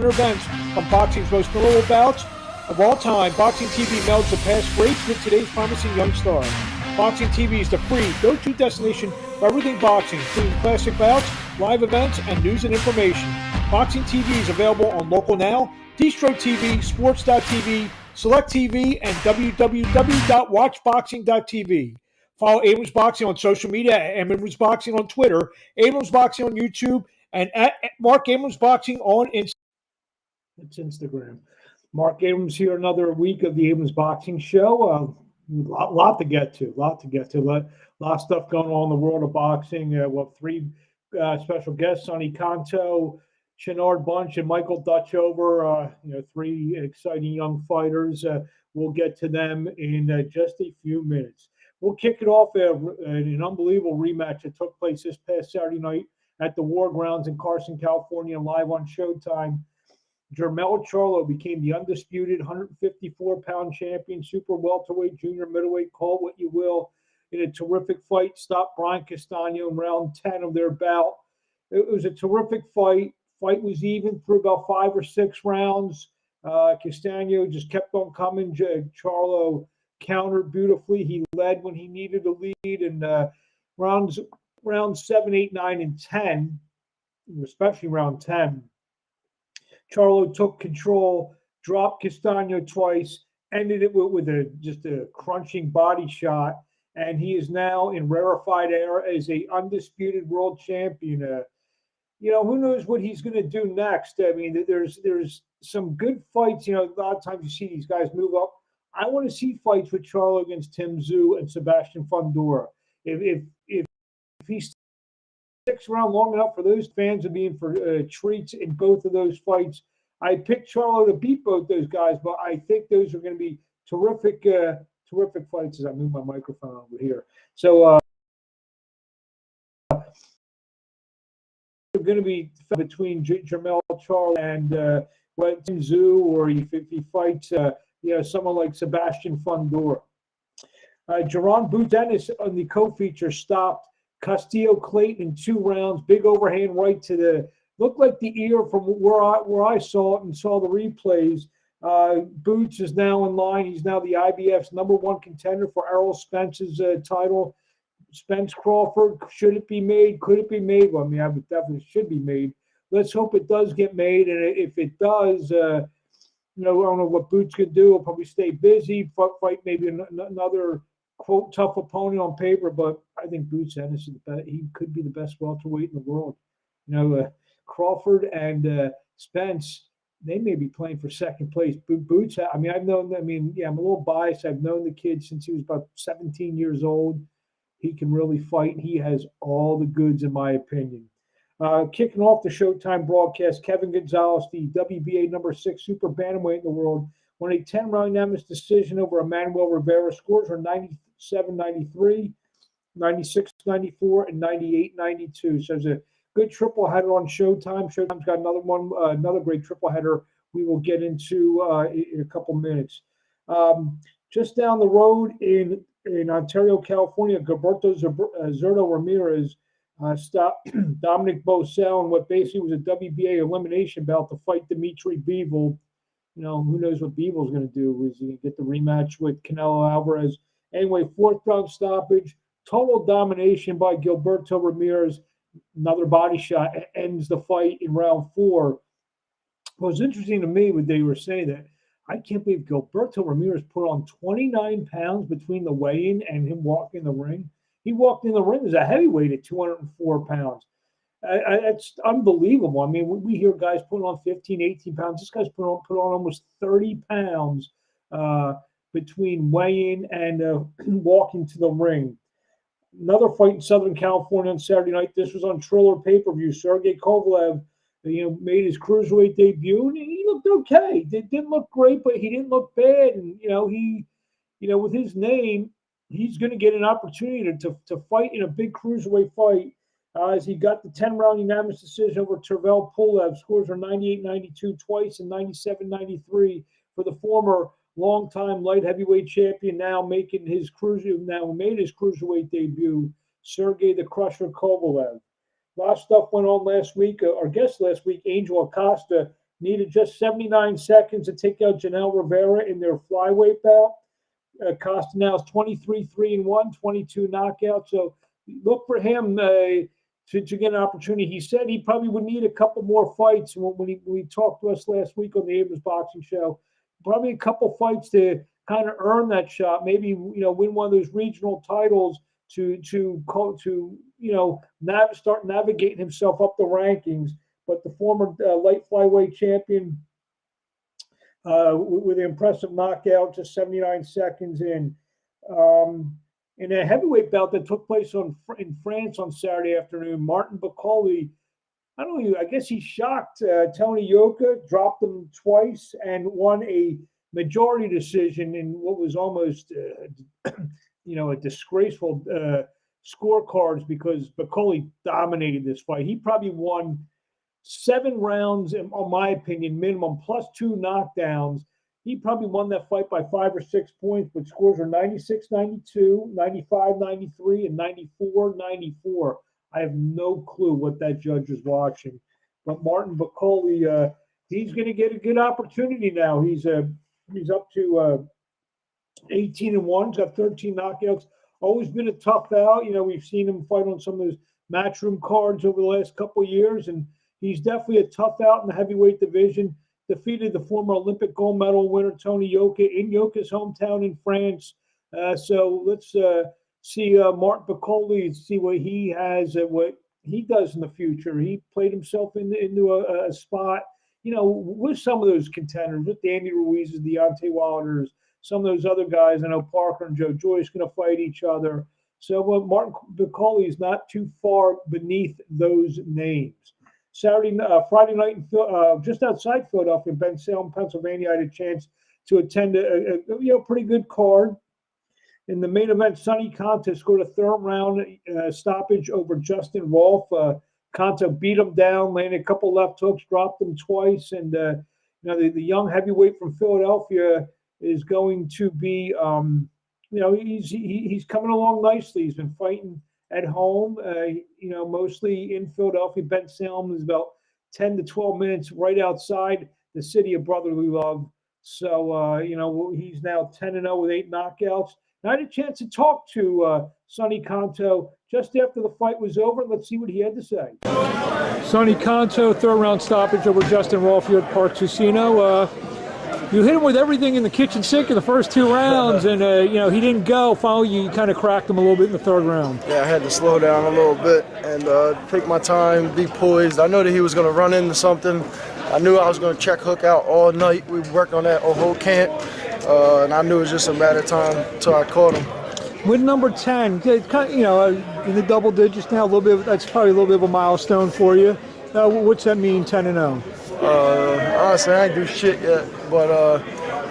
current events from boxing's most notable bouts of all time, Boxing TV melds the past greats with today's promising young stars. Boxing TV is the free go-to destination for everything boxing, including classic bouts, live events, and news and information. Boxing TV is available on Local Now, Distro TV, Sports.tv, Select TV, and www.watchboxing.tv. Follow Abrams Boxing on social media at Abrams Boxing on Twitter, Abrams Boxing on YouTube, and at Marc Abrams Boxing on Instagram. Marc Abrams here, another week of the Abrams Boxing Show. Lot to get to. A lot of stuff going on in the world of boxing. Three special guests: Sonny Conto, Shinard Bunch, and Michael Ductchover. Three exciting young fighters. We'll get to them in just a few minutes. We'll kick it off an unbelievable rematch that took place this past Saturday night at the War Grounds in Carson, California, live on Showtime. Gilberto Ramirez became the undisputed 154-pound champion, super welterweight, junior middleweight, call it what you will, in a terrific fight. Stopped Brian Castano in round 10 of their bout. It was a terrific fight. Fight was even through about 5 or 6 rounds. Castano just kept on coming. Charlo countered beautifully. He led when he needed to lead. And rounds 7, 8, 9, and 10, especially round 10, Charlo took control, dropped Castano twice, ended it with just a crunching body shot, and he is now in rarefied air as a undisputed world champion. Who knows what he's going to do next? I mean, there's some good fights. A lot of times you see these guys move up. I want to see fights with Charlo against Tim Tszyu and Sebastian Fundora. If he sticks around long enough for those fans to be in for treats in both of those fights, I picked Charlo to beat both those guys, but I think those are going to be terrific fights. As I move my microphone over here, so going to be between Jermell Charlo and Tim Tszyu, or if he fights someone like Sebastian Fundora. Jaron Boots on the co-feature stopped Castillo Clayton in 2 rounds. Big overhand right to the looked like the ear from where I saw it and saw the replays. Boots is now in line. He's now the IBF's #1 contender for Errol Spence's title. Spence Crawford, should it be made? Could it be made? Well, I would definitely should be made. Let's hope it does get made. And if it does, I don't know what Boots could do. He'll probably stay busy, fight maybe another, quote, tough opponent on paper. But I think Boots Ennis is he could be the best welterweight in the world. Crawford and Spence, they may be playing for second place. Boots, I'm a little biased. I've known the kid since he was about 17 years old. He can really fight. He has all the goods, in my opinion. Kicking off the Showtime broadcast, Kevin Gonzalez, the WBA #6 super bantamweight in the world, won a 10-round unanimous decision over Emmanuel Rivera. Scores are 97-93, 96-94, and 98-92. So there's a good triple header on Showtime. Showtime's got another great triple header we will get into in a couple minutes. Just down the road in Ontario, California, Gilberto Ramirez stopped Dominic Bosel in what basically was a WBA elimination bout to fight Dimitri Bivol. Who knows what Bivol's going to do? Is he going to get the rematch with Canelo Alvarez? Anyway, 4th round stoppage, total domination by Gilberto Ramirez. Another body shot ends the fight in round 4. What was interesting to me when they were saying that, I can't believe Gilberto Ramirez put on 29 pounds between the weigh-in and him walking in the ring. He walked in the ring as a heavyweight at 204 pounds. That's unbelievable. I mean, we hear guys putting on 15, 18 pounds. This guy's put on almost 30 pounds between weigh-in and walking to the ring. Another fight in Southern California on Saturday night. This was on Triller pay-per-view. Sergey Kovalev, made his cruiserweight debut, and he looked okay. It didn't look great, but he didn't look bad. And with his name, he's going to get an opportunity to fight in a big cruiserweight fight. As he got the 10-round unanimous decision over Tervel Pulev. Scores are 98-92 twice and 97-93 for the former longtime light heavyweight champion, now made his cruiserweight debut, Sergey the Crusher Kovalev. A lot of stuff went on last week. Our guest last week, Angel Acosta, needed just 79 seconds to take out Janelle Rivera in their flyweight bout. Castano's 23-3-1, 22 knockouts. So look for him to get an opportunity. He said he probably would need a couple more fights when he talked to us last week on the Abrams Boxing Show. Probably a couple fights to kind of earn that shot. Maybe win one of those regional titles to start navigating himself up the rankings. But the former light flyweight champion with an impressive knockout, just 79 seconds in. In a heavyweight bout that took place in France on Saturday afternoon, Martin Bakole, I guess he shocked Tony Yoka, dropped him twice, and won a majority decision in what was almost, a disgraceful scorecards because Bakole dominated this fight. He probably won 7 rounds, in my opinion, minimum, plus 2 knockdowns. He probably won that fight by 5 or 6 points, but scores are 96-92, 95-93, and 94-94. I have no clue what that judge is watching. But Martin Bakole, he's going to get a good opportunity now. He's up to 18-1. He's got 13 knockouts. Always been a tough bout. We've seen him fight on some of those matchroom cards over the last couple of years, and he's definitely a tough out in the heavyweight division. Defeated the former Olympic gold medal winner Tony Yoka in Yoka's hometown in France. So let's see Marc Bakole, see what he has, what he does in the future. He played himself into a spot, with some of those contenders, with Andy Ruiz's, Deontay Wilder's, some of those other guys. I know Parker and Joe Joyce going to fight each other. So Martin Bakole is not too far beneath those names. Friday night, just outside Philadelphia, Bansalem, Pennsylvania, I had a chance to attend a pretty good card. In the main event, Sonny Conto scored a third round stoppage over Justin Rolfe. Conto beat him down, landed a couple left hooks, dropped him twice, and the young heavyweight from Philadelphia is going to be, he's coming along nicely. He's been fighting at home, mostly in Philadelphia. Bansalem is about 10 to 12 minutes right outside the city of brotherly love. So, he's now 10-0 with 8 knockouts. And I had a chance to talk to Sonny Conto just after the fight was over. Let's see what he had to say. Sonny Conto, third round stoppage over Justin Rolfe here at Park Casino. You hit him with everything in the kitchen sink in the first 2 rounds, and he didn't go. Finally, you kind of cracked him a little bit in the third round. Yeah, I had to slow down a little bit and take my time, be poised. I know that he was going to run into something. I knew I was going to check hook out all night. We worked on that a whole camp, and I knew it was just a matter of time until I caught him. Win number 10, in the double digits now. A little bit. That's probably a little bit of a milestone for you. What's that mean, 10-0? Honestly, I ain't do shit yet, but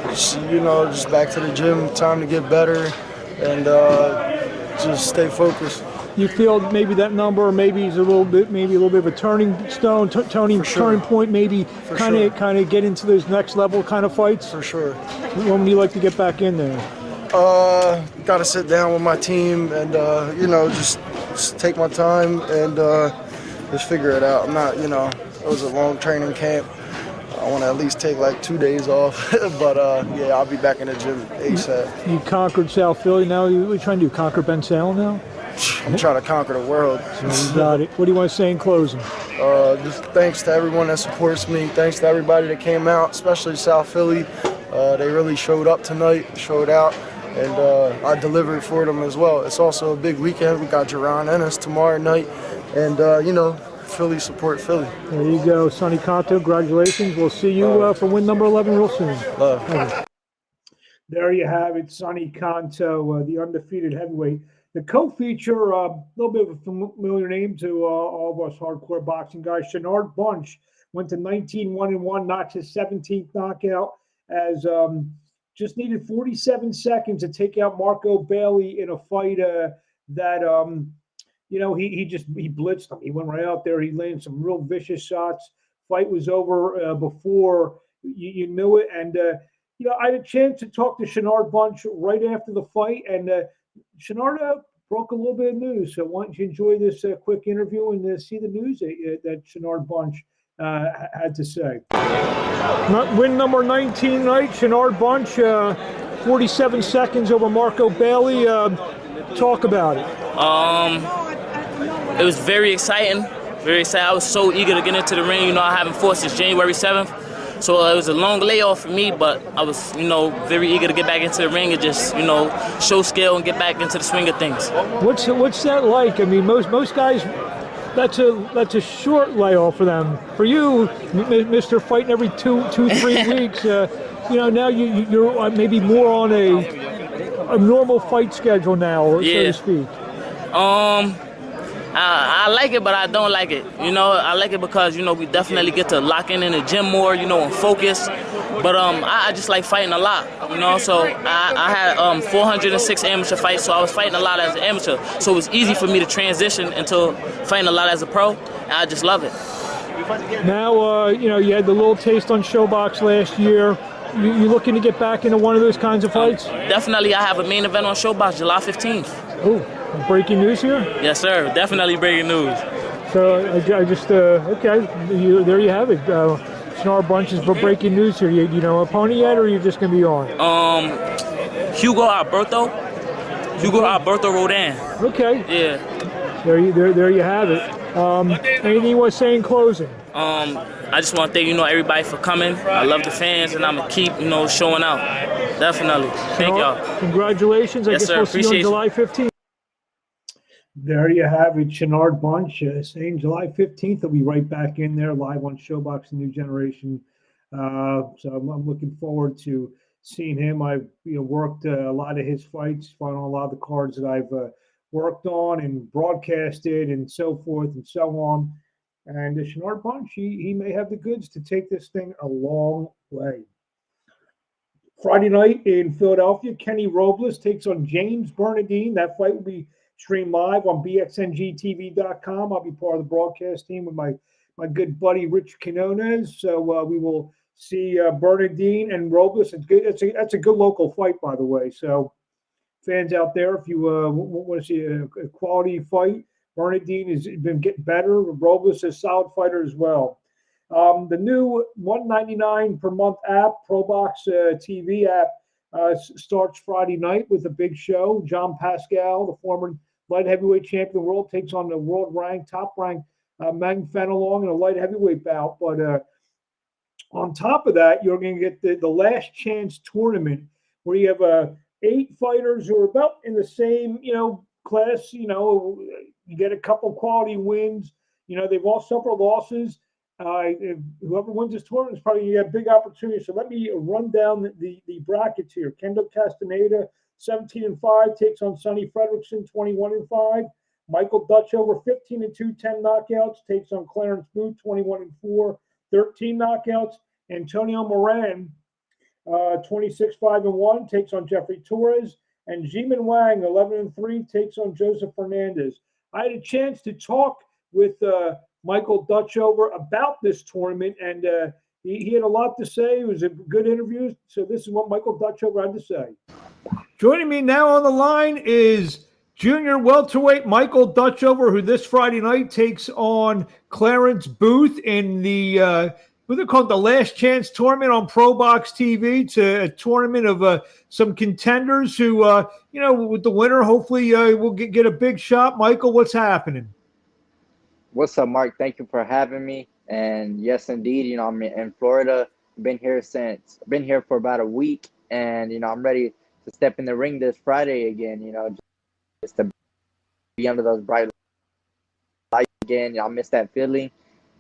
just back to the gym, time to get better, and just stay focused. You feel maybe that number maybe is a little bit of a turning stone, turning point, maybe kind of get into those next level kind of fights? For sure. When would you like to get back in there? Got to sit down with my team and just take my time and just figure it out. I'm not, it was a long training camp. I want to at least take like 2 days off, but I'll be back in the gym ASAP. You conquered South Philly, now you're trying to conquer Bansalem now? I'm trying to conquer the world. So you got it. What do you want to say in closing? Just thanks to everyone that supports me. Thanks to everybody that came out, especially South Philly. They really showed up tonight, showed out, and I delivered for them as well. It's also a big weekend. We got Jerron Ennis tomorrow night, and Philly support Philly. There you go, Sonny Conto. Congratulations. We'll see you for win number 11 real soon. Love. There you have it, Sonny Conto, the undefeated heavyweight. The co-feature, a little bit of a familiar name to all of us hardcore boxing guys. Shinard Bunch went to 19-1-1, notched his 17th knockout, as just needed 47 seconds to take out Marco Bailey in a fight that he blitzed him. He went right out there. He landed some real vicious shots. Fight was over before you knew it. And, I had a chance to talk to Shinard Bunch right after the fight. And Shinard broke a little bit of news. So why don't you enjoy this quick interview and see the news that Shinard Bunch had to say. Win number 19 tonight, Shinard Bunch, 47 seconds over Marco Bailey. Talk about it. It was very exciting. Very excited. I was so eager to get into the ring. I haven't fought since January 7th. So it was a long layoff for me, but I was, very eager to get back into the ring and just, show skill and get back into the swing of things. What's that like? I mean, most guys, that's a short layoff for them. For you, Mr. Fighting every 3 weeks, now you're maybe more on a normal fight schedule now, so to speak. I like it, but I don't like it. I like it because, we definitely get to lock in the gym more, and focus. But I just like fighting a lot, So I had 406 amateur fights, so I was fighting a lot as an amateur. So it was easy for me to transition into fighting a lot as a pro, and I just love it. Now, you had the little taste on Showbox last year. You looking to get back into one of those kinds of fights? Definitely. I have a main event on Showbox July 15th. Oh. Breaking news here? Yes, sir. Definitely breaking news. So I just okay. There you have it. Shinard Bunch is breaking news here. You know opponent yet, or are you just gonna be on? Hugo Alberto Rodin. Okay. Yeah. There you have it. Anything you want to say in closing? I just want to thank everybody for coming. I love the fans, and I'm gonna keep showing out. Definitely. Thank y'all. Congratulations. I guess sir. We'll see you on July 15th. There you have it, Shinard Bunch, saying July 15th. I'll be right back in there live on Showbox, The New Generation. So I'm looking forward to seeing him. I've worked a lot of his fights, fought on a lot of the cards that I've worked on and broadcasted and so forth and so on. And Shinard Bunch, he may have the goods to take this thing a long way. Friday night in Philadelphia, Kenny Robles takes on James Bernadine. That fight will be streamed live on bxngtv.com. I'll be part of the broadcast team with my good buddy Rich Quinones. So we will see Bernadine and Robles. It's good. That's a good local fight, by the way. So fans out there, if you want to see a quality fight, Bernadine has been getting better. Robles is a solid fighter as well. The new $199 per month app, ProBox TV app, starts Friday night with a big show. John Pascal, the former light heavyweight champion of the world, takes on the top-ranked Magn Fenelong in a light heavyweight bout. But on top of that, you're going to get the last chance tournament where you have 8 fighters who are about in the same class. You get a couple quality wins. They've all suffered losses. Whoever wins this tournament is probably going to get a big opportunity. So let me run down the brackets here. Kendo Castaneda, 17-5, takes on Sonny Fredrickson, 21-5. Michael Ductchover, 15-2, 10 knockouts, takes on Clarence Booth, 21-4, 13 knockouts. Antonio Moran, 26-5-1, takes on Jeffrey Torres. And Jimin Wang, 11-3, takes on Joseph Fernandez. I had a chance to talk with Michael Ductchover about this tournament, and he had a lot to say. It was a good interview. So this is what Michael Ductchover had to say. Joining me now on the line is junior welterweight Michael Ductchover, who this Friday night takes on Clarence Booth in the what they call the Last Chance tournament on ProBox TV. It's a tournament of some contenders who, with the winner, hopefully will get a big shot. Michael, what's happening? What's up, Mark? Thank you for having me. And yes, indeed, I'm in Florida. Been here for about a week, and I'm ready to step in the ring this Friday again. Just to be under those bright lights again. I miss that feeling,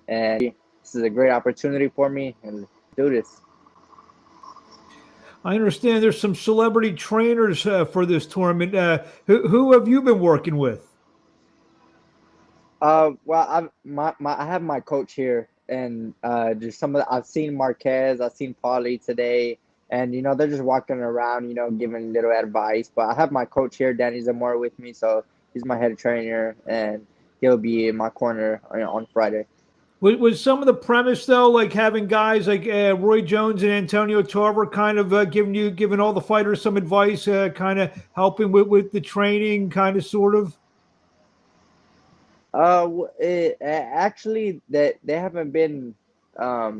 and this is a great opportunity for me, and do this. I understand there's some celebrity trainers for this tournament. Who have you been working with? Well, I have my coach here, and just I've seen Marquez, I've seen Paulie today, and they're just walking around, giving little advice. But I have my coach here, Danny Zamora, with me, so he's my head trainer, and he'll be in my corner on Friday. Was some of the premise though, like having guys like Roy Jones and Antonio Tarver kind of giving all the fighters some advice, kind of helping with the training, kind of sort of? Actually, they haven't been I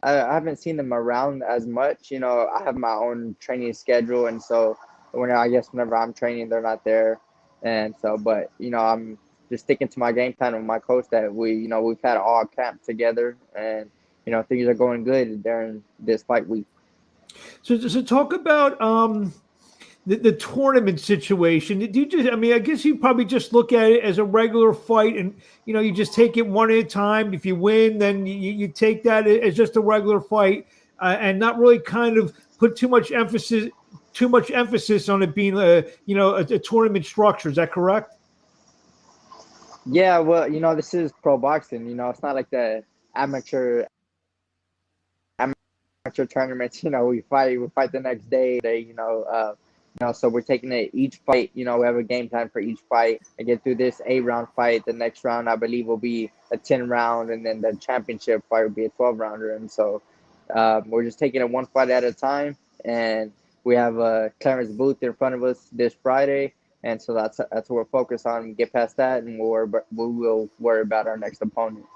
haven't seen them around as much. You know, I have my own training schedule, and so whenever I'm training, they're not there, and so but you know I'm just sticking to my game plan with my coach that we've had all camp together, and you know things are going good during this fight week. So talk about the tournament situation. Do you just, I mean, I guess you probably just look at it as a regular fight, and you just take it one at a time. If you win, then you take that as just a regular fight, and not really kind of put too much emphasis on it being a tournament structure. Is that correct? Yeah, well, you know, this is pro boxing. You know, it's not like the amateur amateur tournaments. You know, we fight the next day. So we're taking it each fight. You know, we have a game time for each fight. I get through this 8-round fight. The next round, I believe, will be a 10-round, and then the championship fight will be a 12-rounder. And so we're just taking it one fight at a time. And we have Clarence Booth in front of us this Friday. And so that's what we're focused on. Get past that, and we will worry about our next opponent.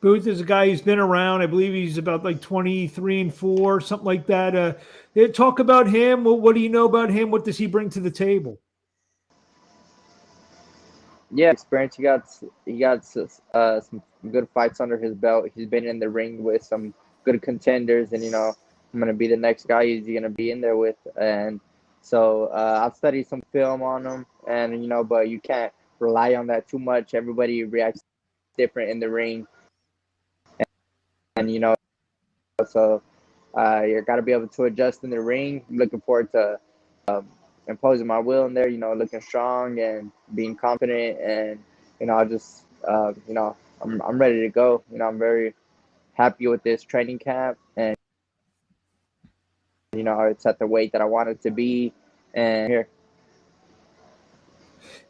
Booth is a guy who's been around. I believe he's about like 23-4, something like that. Talk about him. What do you know about him? What does he bring to the table? Yeah, experience. He got some good fights under his belt. He's been in the ring with some good contenders, and I'm gonna be the next guy he's gonna be in there with. And so I've studied some film on him, and but you can't rely on that too much. Everybody reacts different in the ring. And so you got to be able to adjust in the ring. I'm looking forward to imposing my will in there. Looking strong and being confident, and I just I'm ready to go. I'm very happy with this training camp, and it's at the weight that I want it to be, and here.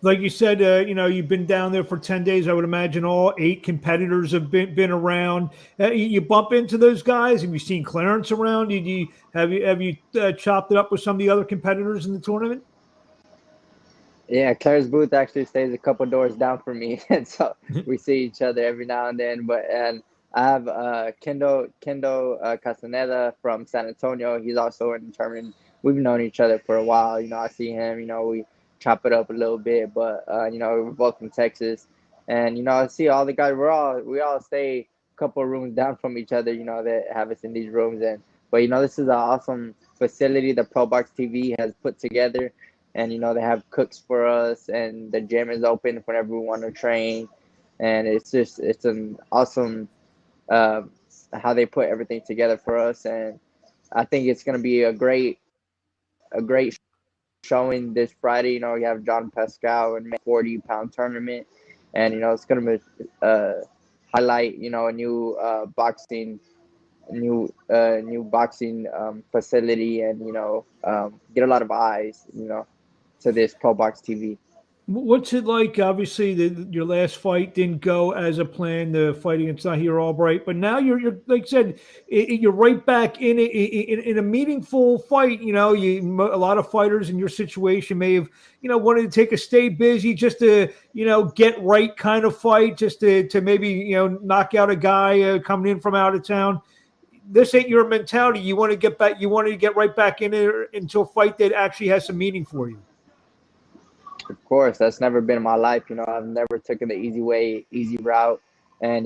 Like you said, you've been down there for 10 days. I would imagine all 8 competitors have been around. You bump into those guys. Have you seen Clarence around? Have you chopped it up with some of the other competitors in the tournament? Yeah, Clarence Booth actually stays a couple doors down from me, and so we see each other every now and then. And I have Conto Castaneda from San Antonio. He's also in the tournament. We've known each other for a while. I see him. We chop it up a little bit, but we're both from Texas, and I see all the guys. We all stay a couple of rooms down from each other. That have us in these rooms, but this is an awesome facility that Pro Box TV has put together, and they have cooks for us, and the gym is open whenever we want to train, and it's an awesome how they put everything together for us, and I think it's gonna be a great showing this Friday. You have John Pascal and 40-pound tournament, and it's gonna be highlight a new boxing facility, and get a lot of eyes to this Pro Box TV. What's it like? Obviously, your last fight didn't go as a plan, the fight against Zahir Albright, but now you're like I said, you're right back in a meaningful fight. A lot of fighters in your situation may have wanted to take a stay busy just to get right kind of fight, just to maybe knock out a guy coming in from out of town. This ain't your mentality. You want to get back. You wanted to get right back into a fight that actually has some meaning for you. Of course, that's never been my life. I've never taken the easy route. And,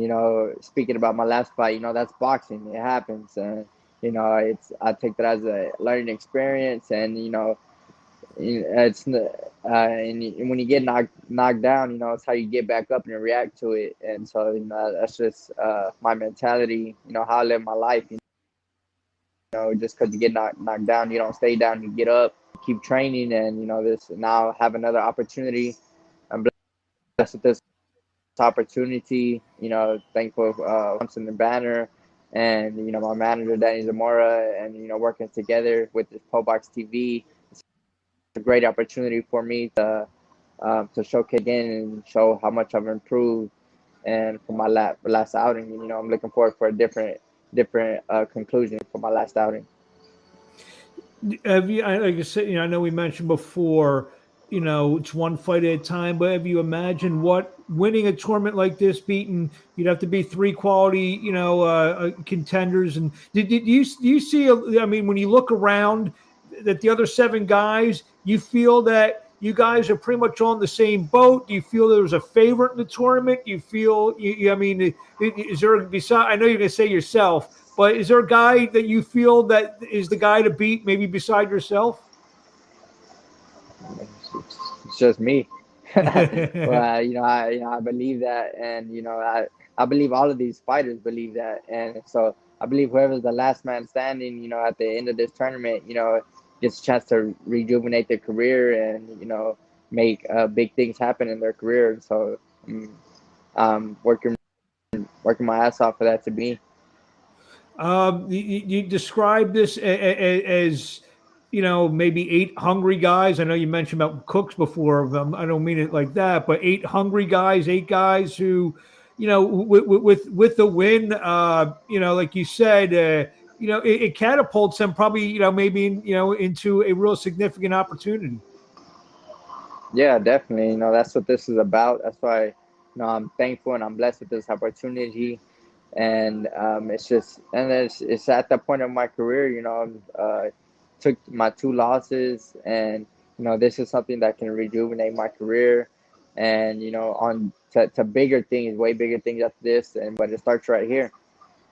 speaking about my last fight, that's boxing. It happens. And, I take that as a learning experience. And, it's and when you get knocked down, it's how you get back up and react to it. And so, that's just my mentality, how I live my life. Just because you get knocked down, you don't stay down, you get up. Keep training, and this now have another opportunity. I'm blessed with this opportunity. Thankful Thompson and Banner, and my manager Danny Zamora, and working together with this Pro Box TV. It's a great opportunity for me to showcase again and show how much I've improved. And for my last outing, I'm looking forward for a different conclusion for my last outing. Have you, like I said, I know we mentioned before, it's one fight at a time, but have you imagined what winning a tournament like this, you'd have to be three quality, contenders. And do you see, when you look around that the other seven guys, you feel that you guys are pretty much on the same boat? Do you feel there was a favorite in the tournament? Do you feel, is there, beside, I know you're going to say yourself, but is there a guy that you feel that is the guy to beat, maybe beside yourself? It's just me. Well, I believe that, and I believe all of these fighters believe that, and so I believe whoever's the last man standing, at the end of this tournament, gets a chance to rejuvenate their career and make big things happen in their career. And so I'm working my ass off for that to be. You describe this as maybe 8 hungry guys. I know you mentioned about cooks before. I don't mean it like that, but 8 hungry guys, 8 guys who, with the win, like you said, it catapults them probably, maybe, into a real significant opportunity. Yeah, definitely. That's what this is about. That's why, I'm thankful and I'm blessed with this opportunity. And it's at that point of my career, took my 2 losses, and this is something that can rejuvenate my career, and on to bigger things, way bigger things after this, but it starts right here.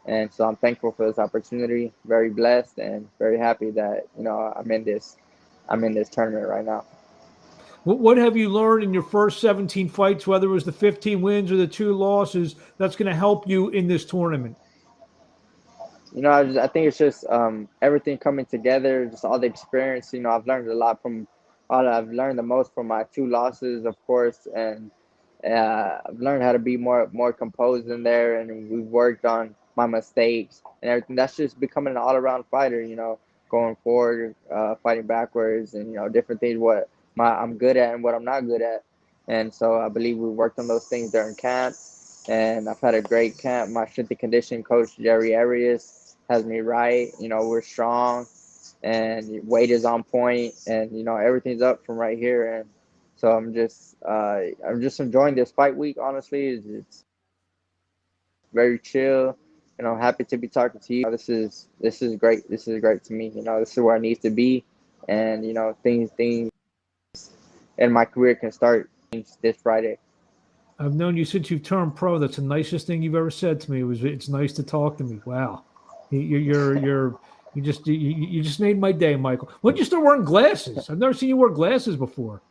And so I'm thankful for this opportunity, very blessed and very happy that I'm in this tournament right now. What have you learned in your first 17 fights, whether it was the 15 wins or the 2 losses, that's going to help you in this tournament? I think it's just everything coming together, just all the experience. I've learned a lot I've learned the most from my 2 losses, of course, and I've learned how to be more composed in there, and we've worked on my mistakes and everything. That's just becoming an all-around fighter, going forward, fighting backwards, and different things what I'm good at and what I'm not good at. And so I believe we worked on those things during camp, and I've had a great camp. My strength and conditioning coach, Jerry Arias, has me right. We're strong, and weight is on point, and everything's up from right here. And so I'm just enjoying this fight week. Honestly, it's very chill. Happy to be talking to you. This is great. This is great to me. This is where I need to be, and things in my career can start this Friday. I've known you since you've turned pro. That's the nicest thing you've ever said to me. It's nice to talk to me. Wow. You just made my day, Michael. When did you start wearing glasses? I've never seen you wear glasses before.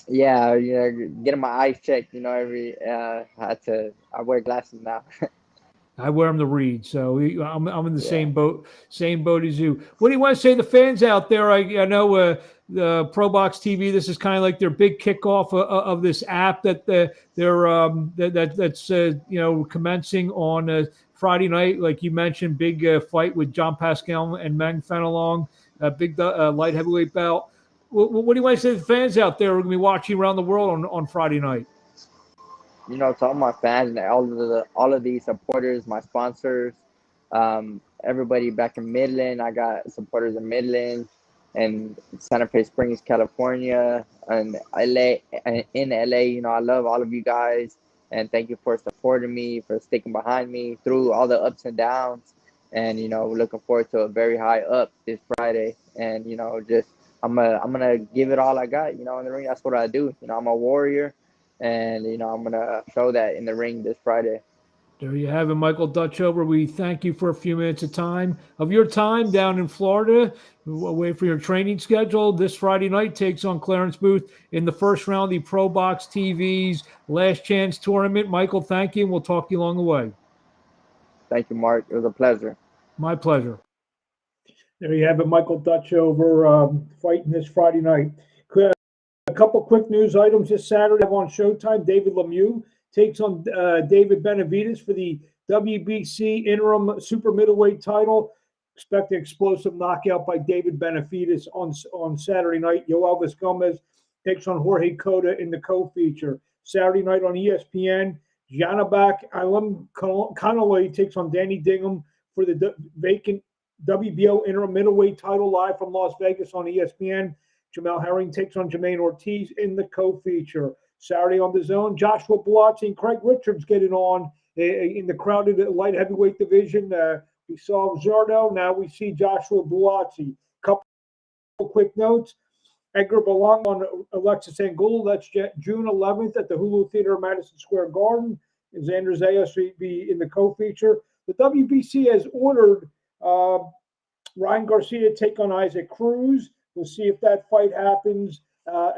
Yeah, getting my eyes checked. I wear glasses now. I wear them to read, so I'm in the same boat as you. What do you want to say to the fans out there? I know the Pro Box TV. This is kind of like their big kickoff of this app that that's commencing on Friday night, like you mentioned. Big fight with John Pascal and Mang Fenelong, big light heavyweight bout. What do you want to say to the fans out there who are going to be watching around the world on Friday night? To all my fans and all of these supporters, my sponsors, everybody back in Midland. I got supporters in Midland and Santa Fe Springs, California, and LA. In LA, I love all of you guys, and thank you for supporting me, for sticking behind me through all the ups and downs. And we're looking forward to a very high up this Friday. And I'm gonna give it all I got. In the ring. That's what I do. I'm a warrior. And, I'm going to show that in the ring this Friday. There you have it, Michael Ductchover. We thank you for a few minutes of your time down in Florida, away for your training schedule. This Friday night takes on Clarence Booth in the first round of the Pro Box TV's Last Chance Tournament. Michael, thank you, and we'll talk to you along the way. Thank you, Mark. It was a pleasure. My pleasure. There you have it, Michael Ductchover fighting this Friday night. A couple quick news items this Saturday on Showtime. David Lemieux takes on David Benavidez for the WBC interim super middleweight title. Expect an explosive knockout by David Benavidez on Saturday night. Yoelvis Gomez takes on Jorge Cota in the co-feature. Saturday night on ESPN, Janabak Alimkhanaly takes on Danny Dingum for the vacant WBO interim middleweight title live from Las Vegas on ESPN. Jamel Herring takes on Jermaine Ortiz in the co-feature. Saturday on the Zone, Joshua Buatsi and Craig Richards getting on in the crowded light heavyweight division. We saw Zerno, now we see Joshua Buatsi. Couple quick notes. Edgar Belong on Alexis Angulo. That's June 11th at the Hulu Theater in Madison Square Garden. And Xander Zayas will be in the co-feature. The WBC has ordered Ryan Garcia to take on Isaac Cruz. We'll see if that fight happens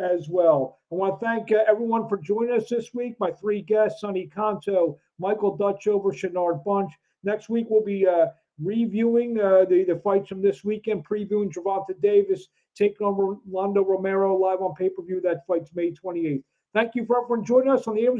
as well. I want to thank everyone for joining us this week. My three guests, Sonny Conto, Michael Ductchover, Shinard Bunch. Next week, we'll be reviewing the fights from this weekend, previewing Gervonta Davis, taking on Rolando Romero live on pay-per-view. That fight's May 28th. Thank you for everyone joining us on the Abrams